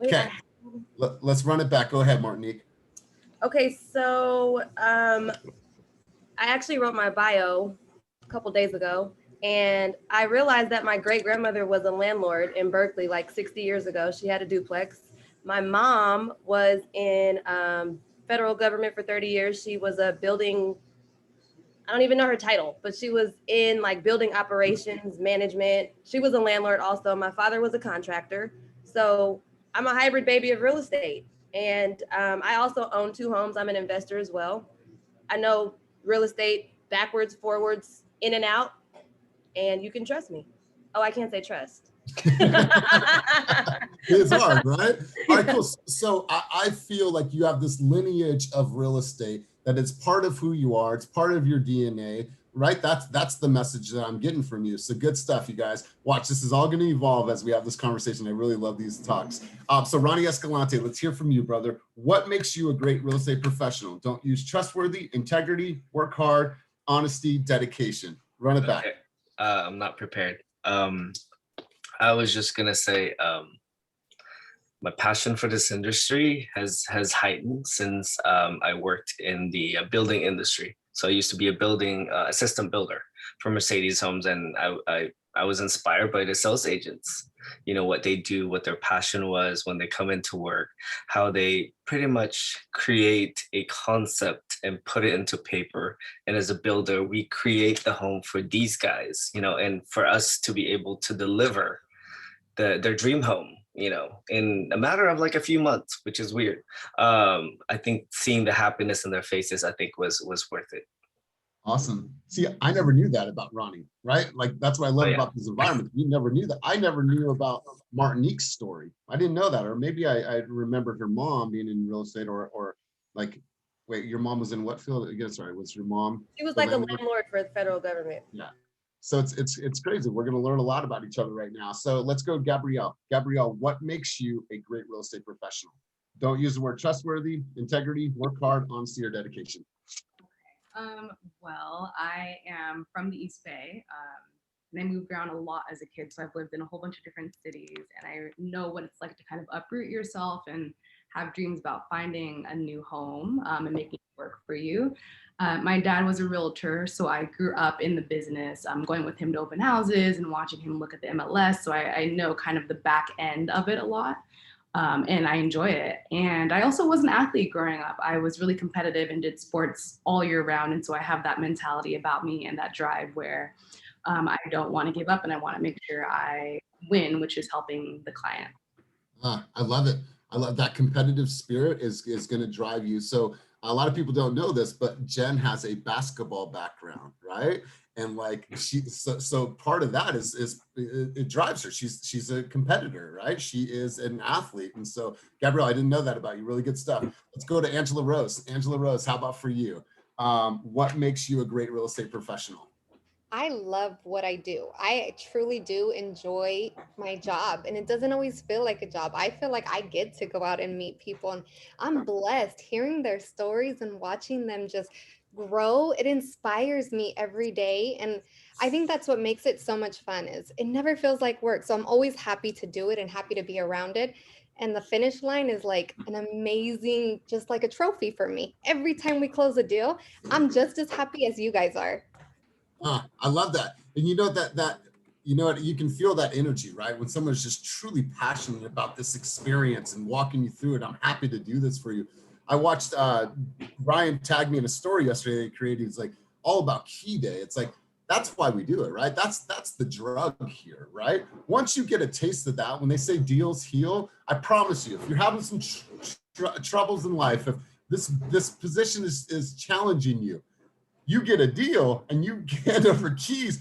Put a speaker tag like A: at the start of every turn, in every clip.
A: Wait,
B: Okay, let's run it back. Go ahead, Martinique.
A: okay, so I actually wrote my bio a couple days ago, and I realized that my great grandmother was a landlord in Berkeley like 60 years ago. She had a duplex. My mom was in federal government for 30 years. She was a building, I don't even know her title, but she was in like building operations management. She was a landlord also. My father was a contractor. So I'm a hybrid baby of real estate. And I also own two homes. I'm an investor as well. I know real estate backwards, forwards, in and out, and you can trust me. Oh, I can't say trust.
B: It's hard, right? All right, cool. So I feel like you have this lineage of real estate that is part of who you are. It's part of your DNA, right? That's the message that I'm getting from you. So good stuff, you guys. Watch, this is all going to evolve as we have this conversation. I really love these talks. So Ronnie Escalante, let's hear from you, brother. What makes you a great real estate professional? Don't use trustworthy, integrity, work hard, honesty, dedication. Run it back.
C: Okay. I'm not prepared. I was just gonna say my passion for this industry has heightened since I worked in the building industry. So I used to be a building assistant builder for Mercedes Homes, and I was inspired by the sales agents. You know what they do, what their passion was when they come into work, how they pretty much create a concept and put it into paper. And as a builder, we create the home for these guys, you know, and for us to be able to deliver their dream home, you know, in a matter of like a few months, which is weird. I think seeing the happiness in their faces, I think was worth it.
B: Awesome. See, I never knew that about Ronnie, right? Like, that's what I
C: Oh
B: love
C: yeah.
B: about this environment. You never knew that. I never knew about Martinique's story. I didn't know that. Or maybe I remembered her mom being in real estate, or like, wait, your mom was in what field? Again, sorry, was your mom
A: She was
B: the
A: like a
B: landlord?
A: landlord for the federal government.
B: Yeah. So it's crazy. We're going to learn a lot about each other right now. So let's go, Gabrielle. Gabrielle, what makes you a great real estate professional? Don't use the word trustworthy, integrity, work hard, honesty, or dedication.
D: Well, I am from the East Bay, and I moved around a lot as a kid. So I've lived in a whole bunch of different cities, and I know what it's like to kind of uproot yourself and have dreams about finding a new home and making it work for you. My dad was a realtor, so I grew up in the business, going with him to open houses and watching him look at the MLS. So I know kind of the back end of it a lot. And I enjoy it. And I also was an athlete growing up. I was really competitive and did sports all year round. And so I have that mentality about me and that drive where I don't want to give up and I want to make sure I win, which is helping the client.
B: I love it. I love that competitive spirit is going to drive you. So a lot of people don't know this, but Jen has a basketball background, right? And like so part of that is it drives her. She's a competitor, right? She is an athlete. And so Gabrielle, I didn't know that about you. Really good stuff. Let's go to Angela Rose. Angela Rose, how about for you? What makes you a great real estate professional?
E: I love what I do. I truly do enjoy my job, and it doesn't always feel like a job. I feel like I get to go out and meet people, and I'm blessed hearing their stories and watching them just grow. It inspires me every day, and I think that's what makes it so much fun is it never feels like work. So I'm always happy to do it and happy to be around it. And the finish line is like an amazing, just like a trophy for me. Every time we close a deal, I'm just as happy as you guys are.
B: I love that. And you know that you know you can feel that energy, right? When someone's just truly passionate about this experience and walking you through it. I'm happy to do this for you. I watched Brian tag me in a story yesterday that he created. It's like all about key day. It's like that's why we do it, right? That's the drug here, right? Once you get a taste of that, when they say deals heal, I promise you, if you're having some troubles in life, if this position is challenging you, you get a deal and you get over keys.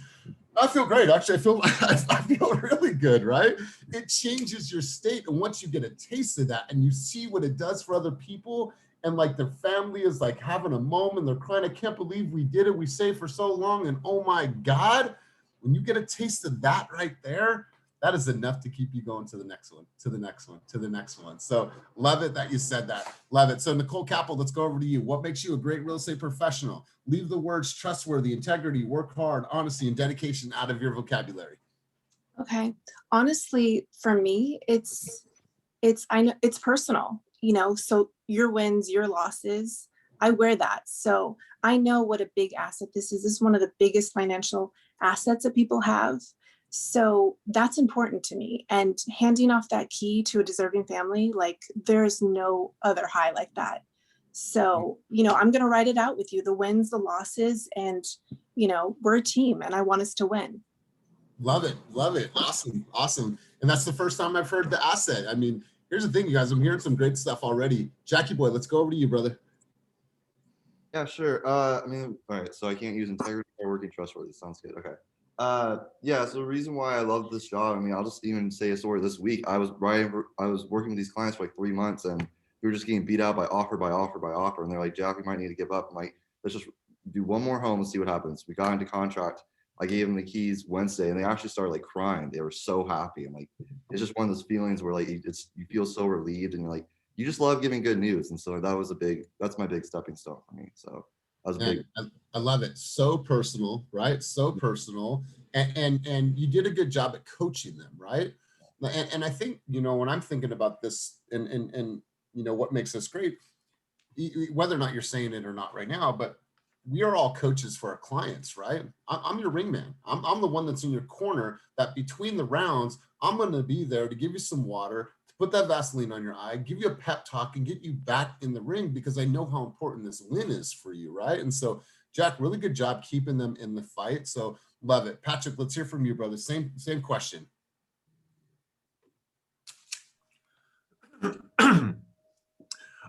B: I feel great. Actually, I feel really good, right? It changes your state. And once you get a taste of that and you see what it does for other people, and like their family is like having a moment, they're crying, I can't believe we did it. We saved for so long. And oh my God, when you get a taste of that right there, that is enough to keep you going to the next one, to the next one, to the next one. So love it that you said that. Love it. So Nicole Kappel, let's go over to you. What makes you a great real estate professional? Leave the words trustworthy, integrity, work hard, honesty, and dedication out of your vocabulary.
F: Okay. Honestly, for me, it's I know it's personal, so your wins, your losses, I wear that. So I know what a big asset this is. This is one of the biggest financial assets that people have. So that's important to me. And handing off that key to a deserving family, like there's no other high like that. So, I'm going to write it out with you, the wins, the losses, and, we're a team and I want us to win.
B: Love it. Love it. Awesome. Awesome. And that's the first time I've heard the asset. I mean, here's the thing, you guys, I'm hearing some great stuff already. Jackie boy, let's go over to you, brother.
G: Yeah, sure. I mean, all right. So I can't use integrity or working trustworthy. Sounds good. Okay. Yeah. So the reason why I love this job, I mean, I'll just even say a story. This week, I was working with these clients for like 3 months, and we were just getting beat out by offer by offer by offer. And they're like, Jack, we might need to give up. I'm like, let's just do one more home and see what happens. We got into contract. I gave them the keys Wednesday, and they actually started like crying. They were so happy. And like, it's just one of those feelings where like you feel so relieved, and you're like, you just love giving good news. And so that's my big stepping stone for me. So that was big.
B: I love it. So personal, right? So personal. And you did a good job at coaching them, right? And I think, when I'm thinking about this and what makes us great, whether or not you're saying it or not right now, but we are all coaches for our clients, right? I'm your ring man. I'm the one that's in your corner that between the rounds, I'm going to be there to give you some water, put that Vaseline on your eye, give you a pep talk, and get you back in the ring because I know how important this win is for you, right? And so, Jack, really good job keeping them in the fight. So love it. Patrick, let's hear from you, brother. Same question.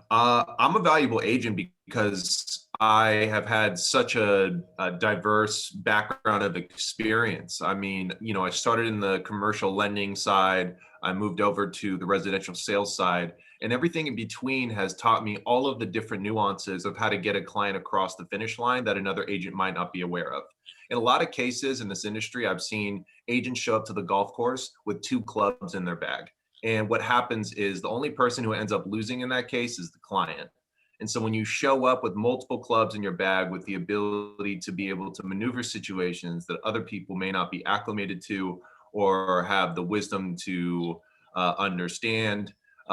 H: I'm a valuable agent because I have had such a diverse background of experience. I mean, I started in the commercial lending side. I moved over to the residential sales side, and everything in between has taught me all of the different nuances of how to get a client across the finish line that another agent might not be aware of. In a lot of cases in this industry, I've seen agents show up to the golf course with 2 clubs in their bag. And what happens is the only person who ends up losing in that case is the client. And so when you show up with multiple clubs in your bag with the ability to be able to maneuver situations that other people may not be acclimated to or have the wisdom to understand,